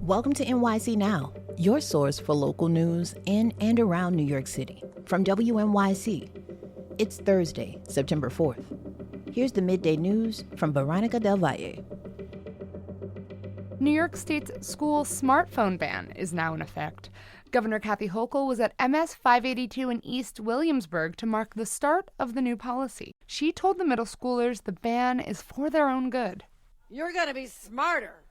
Welcome to NYC Now, your source for local news in and around New York City. From WNYC, it's Thursday, September 4th. Here's the midday news from Veronica Del Valle. New York State's school smartphone ban is now in effect. Governor Kathy Hochul was at MS 582 in East Williamsburg to mark the start of the new policy. She told the middle schoolers the ban is for their own good. You're going to be smarter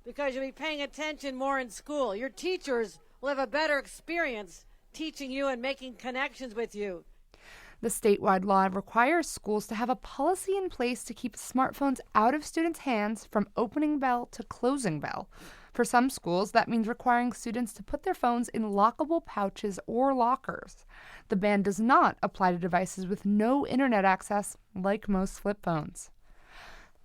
because you'll be paying attention more in school. Your teachers will have a better experience teaching you and making connections with you. The statewide law requires schools to have a policy in place to keep smartphones out of students' hands from opening bell to closing bell. For some schools, that means requiring students to put their phones in lockable pouches or lockers. The ban does not apply to devices with no internet access, like most flip phones.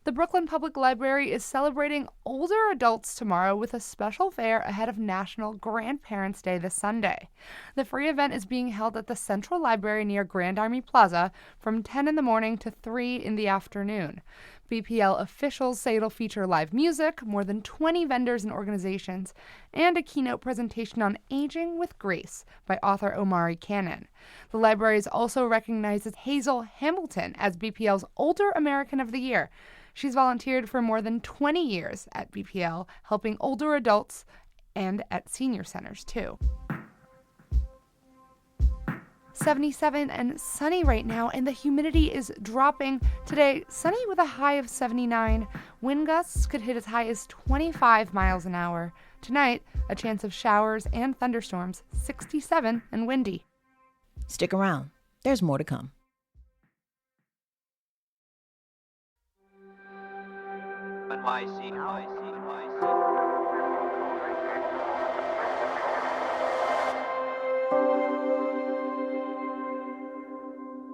The Brooklyn Public Library is celebrating older adults tomorrow with a special fair ahead of National Grandparents' Day this Sunday. The free event is being held at the Central Library near Grand Army Plaza from 10 in the morning to 3 in the afternoon. BPL officials say it'll feature live music, more than 20 vendors and organizations, and a keynote presentation on aging with grace by author Omari Cannon. The library also recognizes Hazel Hamilton as BPL's Older American of the Year. She's volunteered for more than 20 years at BPL, helping older adults and at senior centers, too. 77 and sunny right now, and the humidity is dropping. Today, sunny with a high of 79. Wind gusts could hit as high as 25 miles an hour. Tonight, a chance of showers and thunderstorms, 67 and windy. Stick around. There's more to come. NYC.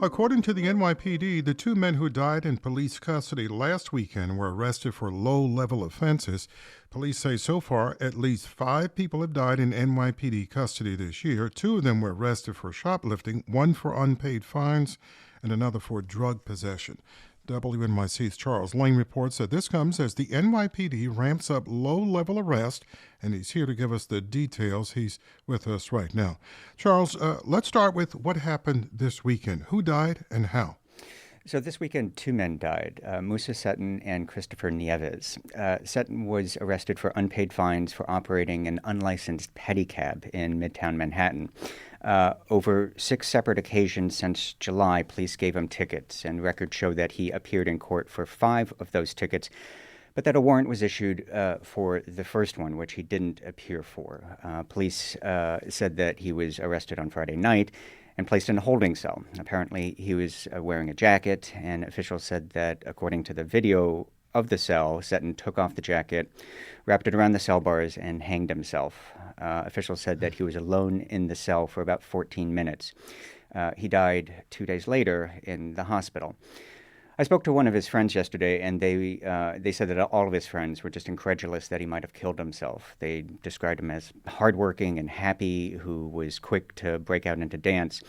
According to the NYPD, the two men who died in police custody last weekend were arrested for low-level offenses. Police say so far at least 5 people have died in NYPD custody this year. 2 of them were arrested for shoplifting, 1 for unpaid fines, and another for drug possession. WNYC's Charles Lane reports that this comes as the NYPD ramps up low-level arrest, and he's here to give us the details. He's with us right now. Charles, let's start with what happened this weekend. Who died and how? So this weekend, 2 men died, Musa Seton and Christopher Nieves. Seton was arrested for unpaid fines for operating an unlicensed pedicab in Midtown Manhattan. Over 6 separate occasions since July, police gave him tickets, and records show that he appeared in court for 5 of those tickets, but that a warrant was issued for the first one, which he didn't appear for. Police said that he was arrested on Friday night and placed in a holding cell. Apparently, he was wearing a jacket, and officials said that, according to the video of the cell, Seton took off the jacket, wrapped it around the cell bars, and hanged himself. Officials said that he was alone in the cell for about 14 minutes. He died 2 days later in the hospital. I spoke to one of his friends yesterday, and they said that all of his friends were just incredulous that he might have killed himself. They described him as hardworking and happy, who was quick to break out into dance.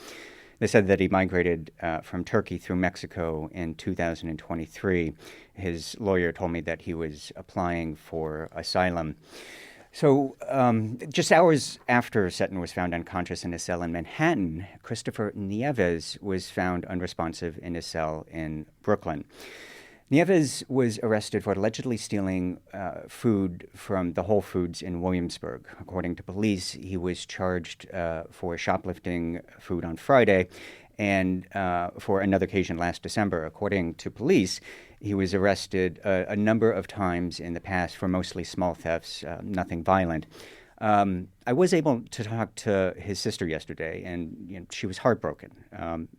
They said that he migrated from Turkey through Mexico in 2023. His lawyer told me that he was applying for asylum. So just hours after Seton was found unconscious in his cell in Manhattan, Christopher Nieves was found unresponsive in his cell in Brooklyn. Nieves was arrested for allegedly stealing food from the Whole Foods in Williamsburg. According to police, he was charged for shoplifting food on Friday and for another occasion last December. According to police, he was arrested a number of times in the past for mostly small thefts, nothing violent. I was able to talk to his sister yesterday, and she was heartbroken,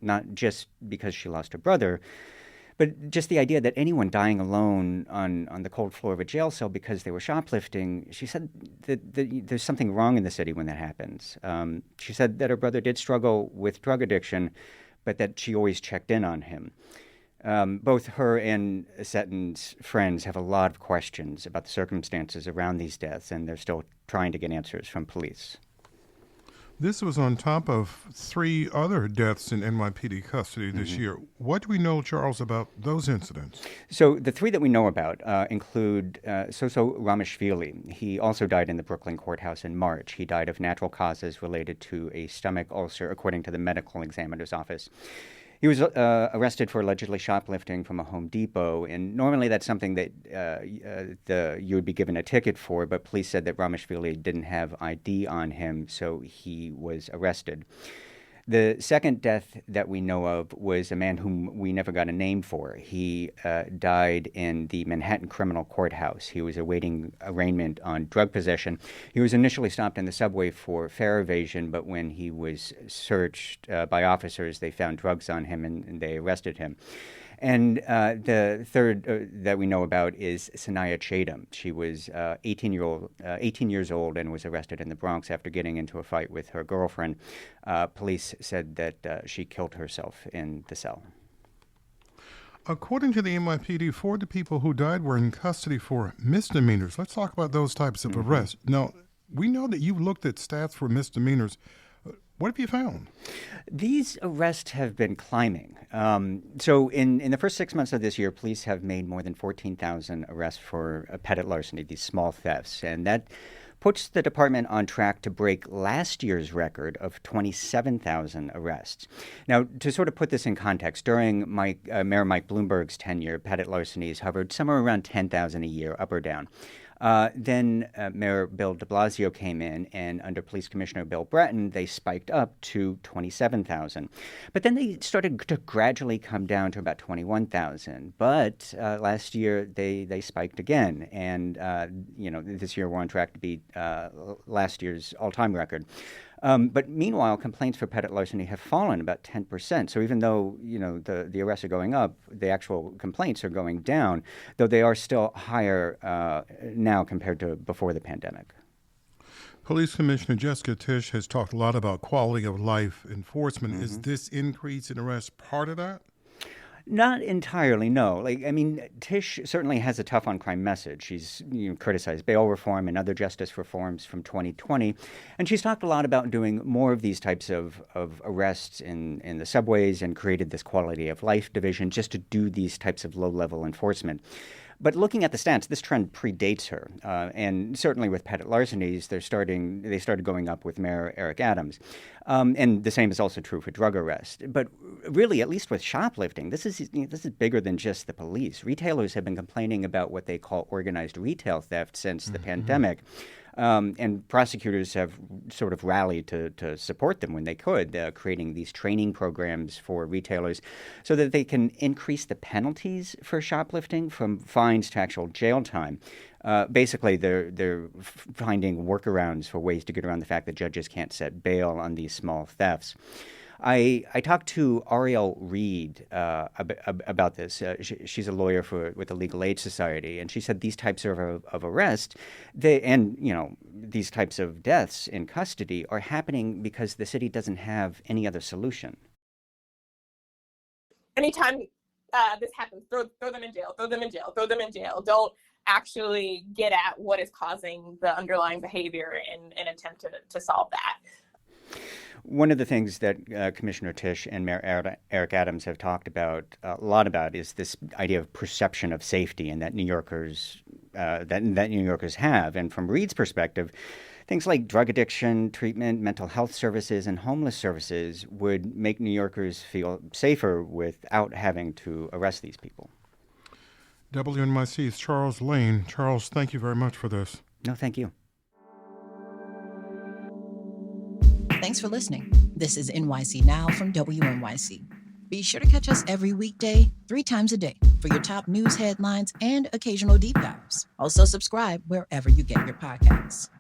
not just because she lost her brother, but just the idea that anyone dying alone on the cold floor of a jail cell because they were shoplifting, she said that there's something wrong in the city when that happens. She said that her brother did struggle with drug addiction, but that she always checked in on him. Both her and Seton's friends have a lot of questions about the circumstances around these deaths, and they're still trying to get answers from police. This was on top of 3 other deaths in NYPD custody this year. What do we know, Charles, about those incidents? So the 3 that we know about include Soso Ramashvili. He also died in the Brooklyn courthouse in March. He died of natural causes related to a stomach ulcer, according to the medical examiner's office. He was arrested for allegedly shoplifting from a Home Depot, and normally that's something that you would be given a ticket for, but police said that Ramashvili didn't have ID on him, so he was arrested. The second death that we know of was a man whom we never got a name for. He died in the Manhattan Criminal Courthouse. He was awaiting arraignment on drug possession. He was initially stopped in the subway for fare evasion, but when he was searched by officers, they found drugs on him and they arrested him. And the third that we know about is Sanaya Chadam. She was 18 years old and was arrested in the Bronx after getting into a fight with her girlfriend. Police said that she killed herself in the cell. According to the NYPD, 4 of the people who died were in custody for misdemeanors. Let's talk about those types of arrests. Now, we know that you looked at stats for misdemeanors. What have you found? These arrests have been climbing. So in the first 6 months of this year, police have made more than 14,000 arrests for petty larceny, these small thefts. And that puts the department on track to break last year's record of 27,000 arrests. Now, to sort of put this in context, during Mayor Mike Bloomberg's tenure, petty larcenies hovered somewhere around 10,000 a year, up or down. Then Mayor Bill de Blasio came in, and under Police Commissioner Bill Bratton, they spiked up to 27,000. But then they started to gradually come down to about 21,000. But last year, they spiked again. And, this year we're on track to beat last year's all-time record. But meanwhile, complaints for petty larceny have fallen about 10%. So even though, the arrests are going up, the actual complaints are going down, though they are still higher now compared to before the pandemic. Police Commissioner Jessica Tisch has talked a lot about quality of life enforcement. Is this increase in arrests part of that? Not entirely, no. Tisch certainly has a tough on crime message. She's criticized bail reform and other justice reforms from 2020, and she's talked a lot about doing more of these types of arrests in the subways and created this quality of life division just to do these types of low-level enforcement. But looking at the stats, this trend predates her, and certainly with petty larcenies, they started going up with Mayor Eric Adams, and the same is also true for drug arrests. But really, at least with shoplifting, this is bigger than just the police. Retailers have been complaining about what they call organized retail theft since the pandemic. And prosecutors have sort of rallied to support them when they could, creating these training programs for retailers so that they can increase the penalties for shoplifting from fines to actual jail time. Basically, they're finding workarounds for ways to get around the fact that judges can't set bail on these small thefts. I talked to Ariel Reed about this. She's a lawyer with the Legal Aid Society, and she said these types of arrests, these types of deaths in custody are happening because the city doesn't have any other solution. Anytime this happens, throw them in jail, throw them in jail, throw them in jail. Don't actually get at what is causing the underlying behavior in an attempt to solve that. One of the things that Commissioner Tisch and Mayor Eric Adams have talked about a lot about is this idea of perception of safety, and that New Yorkers that New Yorkers have. And from Reed's perspective, things like drug addiction treatment, mental health services, and homeless services would make New Yorkers feel safer without having to arrest these people. WNYC's Charles Lane. Charles, thank you very much for this. No, thank you. Thanks for listening. This is NYC Now from WNYC. Be sure to catch us every weekday, 3 times a day, for your top news headlines and occasional deep dives. Also subscribe wherever you get your podcasts.